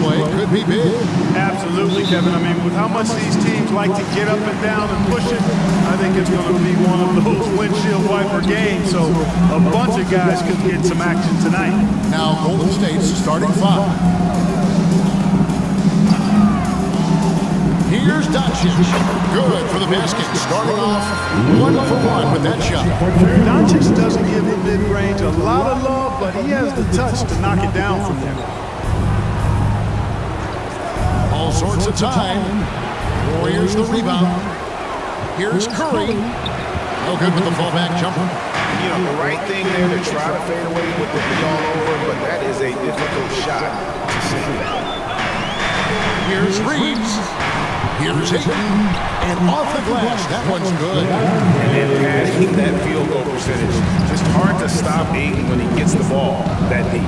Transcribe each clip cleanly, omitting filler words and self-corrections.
play could be big. Absolutely, Kevin. I mean, with how much these teams like to get up and down and push it, I think it's going to be one of those windshield wiper games. So a bunch of guys could get some action tonight. Now Golden State's starting five. Here's Doncic. Good for the basket. Starting off 1 for 1 with that shot. Doncic doesn't give the mid-range a lot of love, but he has the touch to knock it down from there. All sorts of time. Warriors the rebound. Here's Curry. No good with the fallback jumper. You know, the right thing there to try to fade away with the beat all over, but that is a difficult shot to save that. Here's Reeves. Here's Ayton. And off the glass. That one's good. And then padding that field goal percentage. Just hard to stop Ayton when he gets the ball that deep.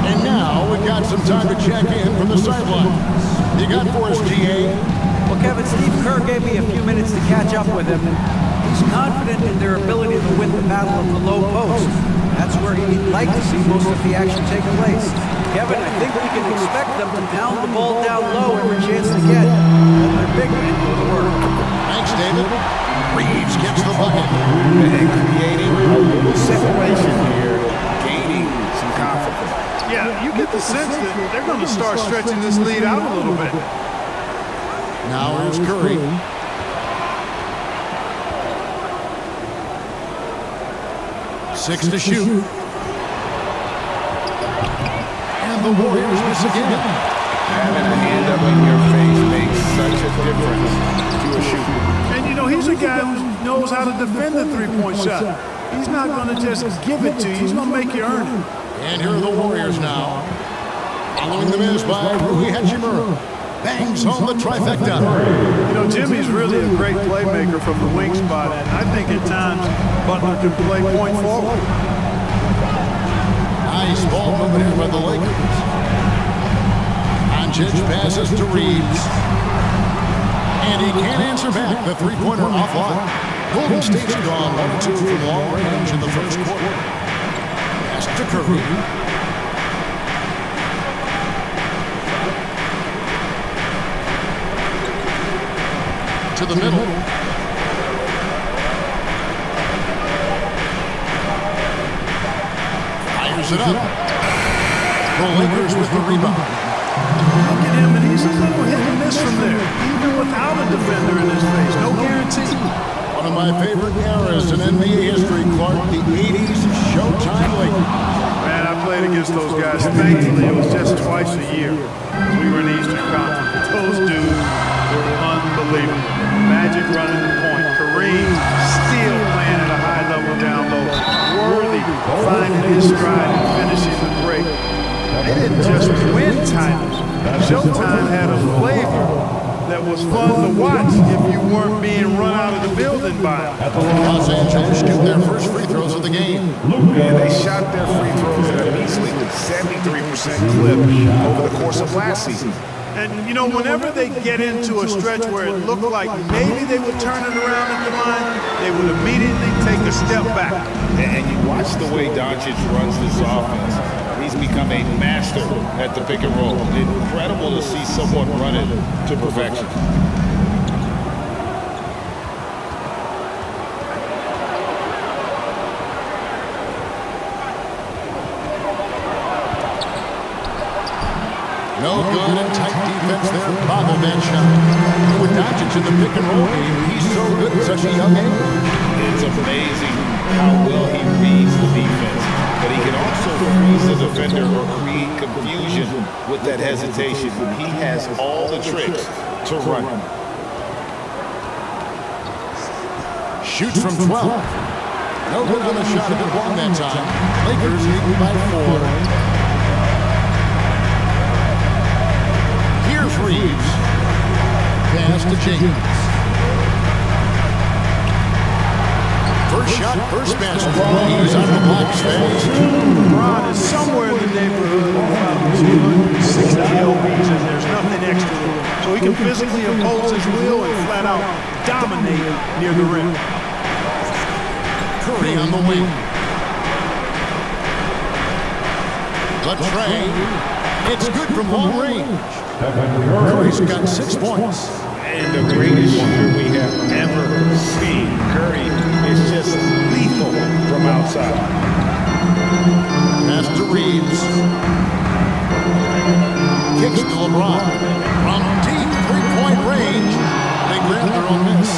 And now we've got some time to check in from the sideline. You got for us, GA? Well, Kevin, Steve Kerr gave me a few minutes to catch up with him. He's confident in their ability to win the battle of the low post. That's where he'd like to see most of the action take place. Kevin, I think we can expect them to pound the ball down low every chance they get. And their big men go to work. Thanks, David. Reeves gets the bucket. And creating a little separation here, gaining some confidence. Yeah, you get the sense that they're going to start stretching this lead out a little bit. Now here's Curry. 6 to shoot. And the Warriors miss again. Having a hand up in your face makes such a difference to a shooter. And, you know, he's a guy who knows how to defend the three-point shot. He's not going to just give it to you. He's going to make you earn it. And here are the Warriors now. Following the miss by Rui Hachimura. Bangs home the trifecta. You know, Jimmy's really a great playmaker from the wing spot, and I think at times Butler can play point forward. Nice ball movement here by the Lakers. Doncic passes to Reeves. And he can't answer back the three-pointer offline. Golden State's gone 1-2 from long range in the first quarter. Pass to Curry. To the middle. Fires it up. The Lakers with the rebound. Look at him, and he's a little hit and miss from there, even without a defender in his face. No guarantee. One of my favorite eras in NBA history, Clark, the 80s Showtime Lakers. Man, I played against those guys. Thankfully, it was just twice a year. We were in the Eastern Conference. Those dudes were unbelievable. Magic running the point. Kareem still playing at a high level down low. Worthy finding his stride and finishing the break. They didn't just win titles. Showtime had a flavor that was fun to watch if you weren't being run out of the building by them. Los Angeles shooting their first free throws of the game. And they shot their free throws at a measly 73% clip over the course of last season. And, you know, whenever they get into a stretch where it looked like maybe they would turn it around at the line, they would immediately take a step back. And you watch the way Doncic runs this offense. He's become a master at the pick and roll. Incredible to see someone run it to perfection. No good and tight defense there. Boggled that shot. With Doncic in the pick and roll game, he's so good at such a young age. It's amazing how well he reads the defense. But he can also freeze the defender or create confusion with that hesitation. He has all the tricks to run. Shoots from 12. No good on the shot at the ball that time. Lakers leading by 4. Here's Reeves. Pass to Jenkins. First shot, first basket. He's on the box fast. LeBron is somewhere in the neighborhood of about 260 LBs, and there's nothing extra with him. So he can physically oppose his will and flat out dominate near the rim. Curry on the wing. The tray. It's good from long range. Curry's got 6 points. And the greatest shooter we have ever seen. Curry is just lethal from outside. Pass to Reeves. Kicks to LeBron. From deep three-point range, they grab their own miss.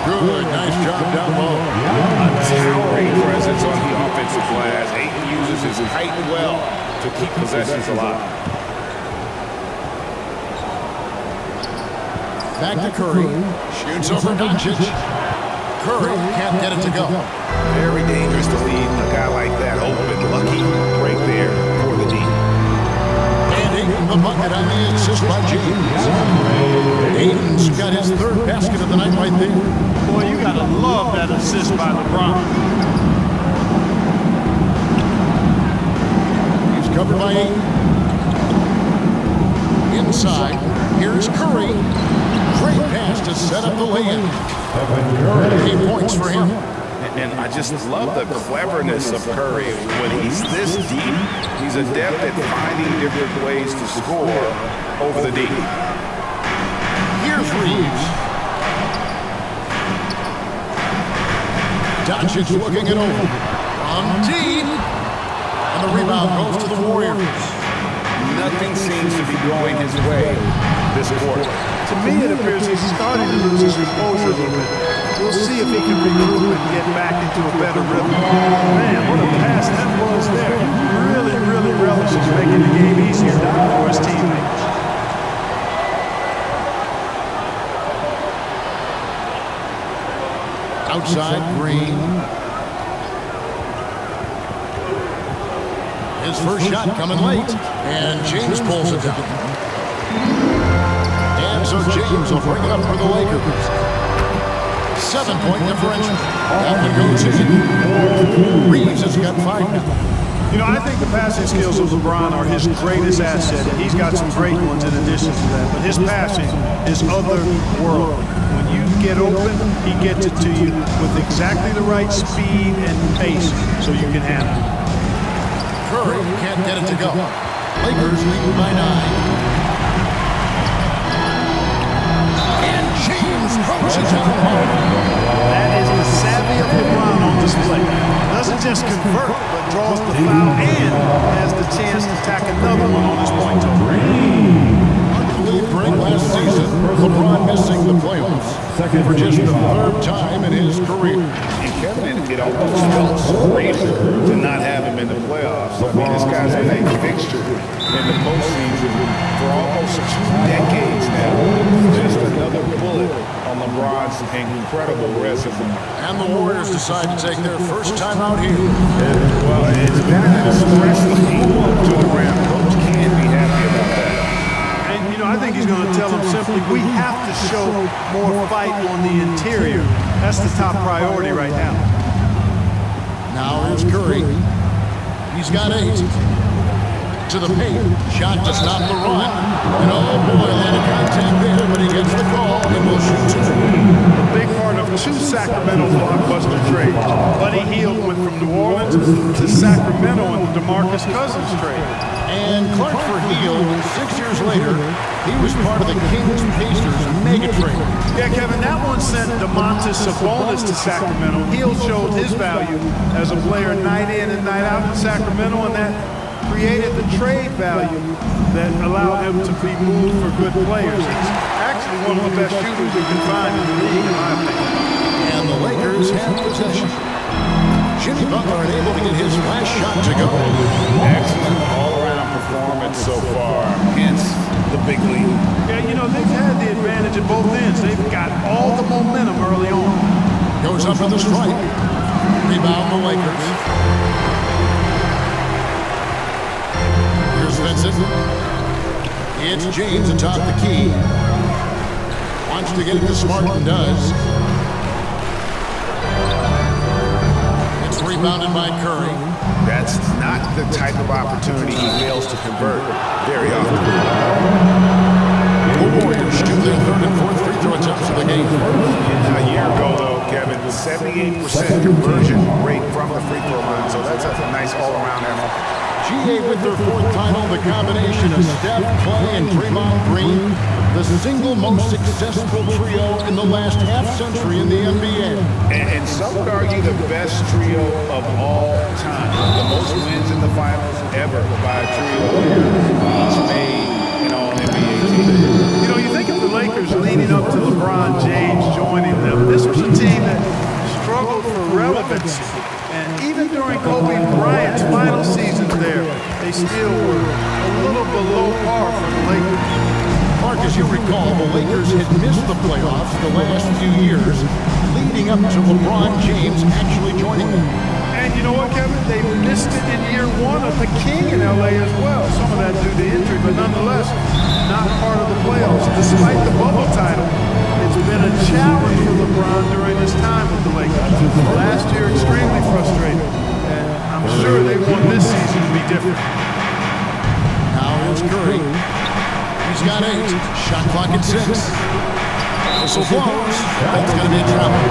Good, nice job down low. A towering presence on the offensive glass. Ayton uses his height well to keep possessions alive. Back to Curry. Shoots over Doncic. Curry can't get it to go. Very dangerous to leave a guy like that open. Lucky break there for the D. And Ayton the bucket on the assist by James. Ayton's got his 3rd basket of the night right there. Boy, you gotta love that assist by LeBron. He's covered by Ayton. Inside, here's Curry. Great pass to set up the lay-in. 8 points for him. And I just love the cleverness of Curry. When he's this deep, he's adept at finding different ways to score over the D. Here's Reeves. Doncic looking it over. Deep. And the rebound goes to the Warriors. Nothing seems to be going his way this quarter. To me, it appears he's starting to lose his composure a little bit. We'll see if he can regroup and get back into a better rhythm. Man, what a pass that was there. He really relishes making the game easier for his teammates. Outside, Green. His first shot coming late, and James pulls it down. And so James will bring it up for the Lakers. 7-point differential. That one goes in. Reeves has got 5 now. You know, I think the passing skills of LeBron are his greatest asset, and he's got some great ones in addition to that. But his passing is otherworldly. When you get open, he gets it to you with exactly the right speed and pace so you can handle it. Curry can't get it to go. Lakers lead by 9. And James throws it down. That is the savvy of LeBron on display. Doesn't just convert, but draws the foul and has the chance to tack another one on his point total. Unbelievable break last season. LeBron missing the playoffs for just the 3rd time in his career. And Kevin, it almost felt surreal to not have him in the playoffs. I mean, this guy's a main fixture in the postseason for almost 2 decades now. Just another bullet on LeBron's incredible resume. And the Warriors decide to take their first time out here. Well, it's kind of stressing to the rim. Coach can't be happy about that. And, you know, I think he's going to tell them simply, we have to show more fight on the interior. That's the top priority right now. Now here's Curry. He's got 8. To the paint. Shot to stop the run. And oh boy, a lot of contact there, but he gets the call and will shoot 2. A big part of 2 Sacramento blockbuster trades. Buddy Hield went from New Orleans to Sacramento in the DeMarcus Cousins trade. And Clark for Hield, 6 years later, he was part of the Kings-Pacers mega trade. Yeah, Kevin, that one sent Domantas Sabonis to Sacramento. Hield showed his value as a player night in and night out in Sacramento, and that created the trade value that allowed him to be moved for good players. He's actually one of the best shooters you can find in the league, in my opinion. And the Lakers have possession. Jimmy Butler unable to get his last shot to go. Excellent all-around performance so far, hence the big lead. Yeah, you know, they've had the advantage at both ends. They've got all the momentum early on. Goes up for the strike. Rebound the Lakers. Here's Vincent. It's James atop the key. Wants to get it to Smart and does. It's rebounded by Curry. That's not the type of opportunity he fails to convert very often. The Warriors shoot their 3rd and 4th free throw attempts of the game. A year ago, though, Kevin, 78% conversion rate from the free throw line, so that's a nice all-around effort. GA with their fourth title, the combination of Steph, Clay, and Draymond Green, the single most successful trio in the last half-century in the NBA. And some would argue the best trio of all time. The most wins in the finals ever by a trio each made in all NBA teams. You know, you think of the Lakers leading up to LeBron James joining them. This was a team that struggled for relevancy. And even during Kobe Bryant's final seasons there, they still were a little below par for the Lakers. Mark, as you recall, the Lakers had missed the playoffs the last few years, leading up to LeBron James actually joining them. And you know what, Kevin? They missed it in year one of the King in LA as well. Some of that due to injury, but nonetheless, not part of the playoffs. Despite the bubble title, it's been a challenge for LeBron during his time with the Lakers. Last year, extremely frustrating. And I'm sure they want this season to be different. Now here's Curry. He's got 8. Shot clock at 6. Whistle blows. That's going to be trouble.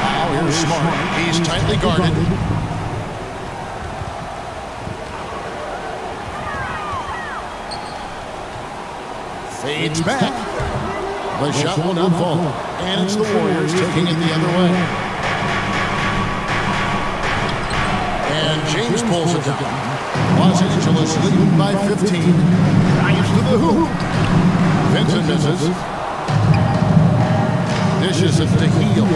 Now here's Smart. He's tightly guarded. Fades back. The shot will not fall. And it's the Warriors taking it the other way. And James pulls it down. Los Angeles leading by 15. Drives to the hoop. Vincent misses. Dishes it to Heel.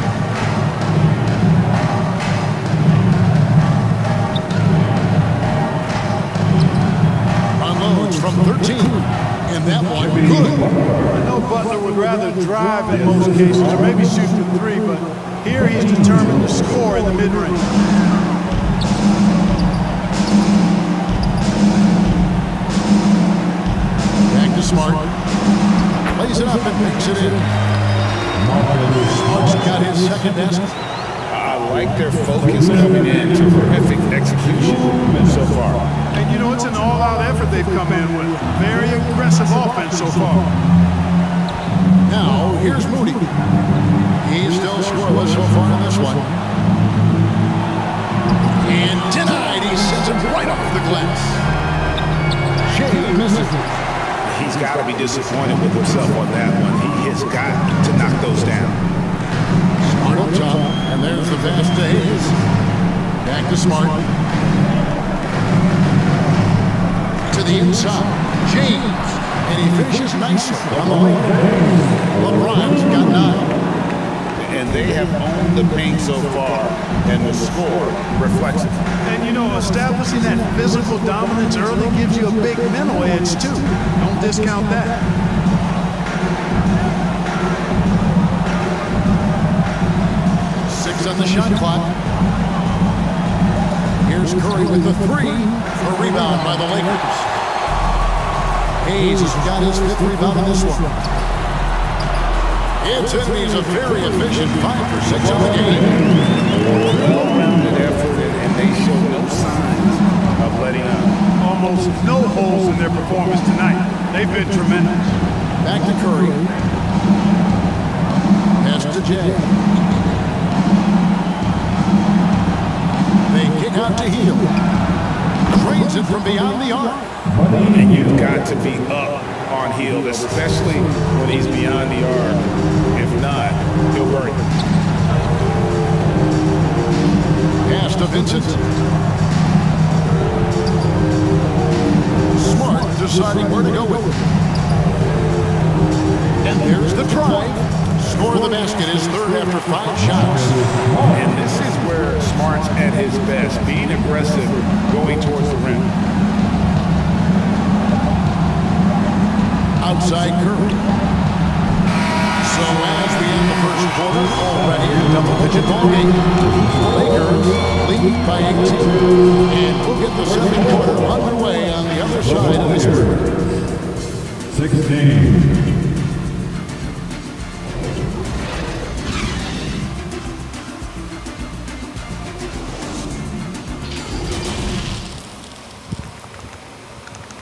Unloads from 13. And that one, good. I know Butler would rather drive in most cases, or maybe shoot the 3, but here he's determined to score in the mid-range. Back to Smart. Plays it up and makes it in. Smart's got his second best. I like their focus coming in. Terrific execution so far. And you know, it's an all-out effort they've come in with. Very aggressive offense so far. Now, here's Moody. He's still scoreless so far in this one. And denied. He sends it right off the glass. Shea misses. He's got to be disappointed with himself on that one. He has got to knock those down. Smart up top, and there's the pass to Hayes. Back to Smart. To the inside, James, and he finishes nicely on the lane. LeBron's got 9. And they have owned the paint so far, and the score reflects it. And you know, establishing that physical dominance early gives you a big mental edge too. Don't discount that. On the shot clock. Here's Curry with the 3. A rebound by the Lakers. Hayes has got his 5th rebound in this one. It's in. He's a very efficient 5 for 6 on the game. Well-rounded effort, and they show no signs of letting up. Almost no holes in their performance tonight. They've been tremendous. Back to Curry. Pass to Jay. Out to Heel. Drains it from beyond the arc. And you've got to be up on Heel, especially when he's beyond the arc. If not, he'll burn you. Pass to Vincent. Smart deciding where to go with it. And there's the drive. Score of the basket is 3rd after 5 shots. And this is where Smart's at his best, being aggressive, going towards the rim. Outside Curry. So as we end the first quarter, already a double-digit ball game. The Lakers lead by 18. And we'll get the second quarter underway on the other side of this. 16.